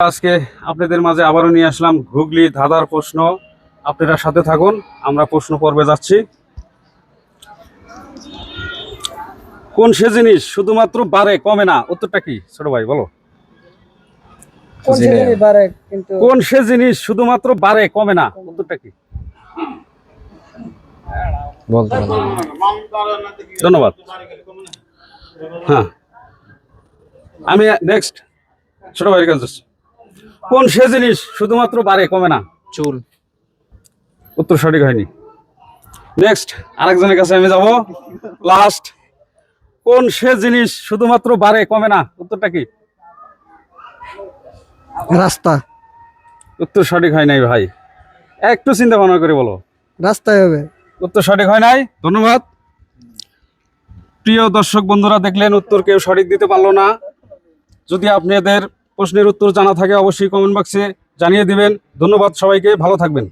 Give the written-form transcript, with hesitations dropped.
আজকে আপনাদের মাঝে আবারও নিয়ে আসলাম গুগলি ধাঁধার প্রশ্ন। আপনারা সাথে থাকুন, আমরা প্রশ্ন পর্বে যাচ্ছি। কোন সে জিনিস শুধুমাত্র বাড়ে কমে না? উত্তরটা কি ছোট ভাই বলো? কোন সে জিনিস শুধুমাত্র বাড়ে কমে না? উত্তরটা কি? বলতে ধন্যবাদ। হ্যাঁ, আমি নেক্সট ছোট ভাইয়ের কাছে যাচ্ছি। কোন সে জিনিস শুধুমাত্র বাড়ে কমে না? চুল। উত্তর সঠিক হয়নি। নেক্সট আরেকজনের কাছে আমি যাব। লাস্ট, কোন সে জিনিস শুধুমাত্র বাড়ে কমে না? উত্তরটা কি? রাস্তা। উত্তর সঠিক হয় নাই ভাই, একটু চিন্তা ভাবনা করে বলো। রাস্তায় হবে। উত্তর সঠিক হয় নাই। ধন্যবাদ। প্রিয় দর্শক বন্ধুরা, দেখলেন উত্তর কেউ সঠিক দিতে পারলো না। যদি আপনাদের প্রশ্নের উত্তর জানা থাকে অবশ্যই কমেন্ট বক্সে জানিয়ে দিবেন। ধন্যবাদ সবাইকে, ভালো থাকবেন।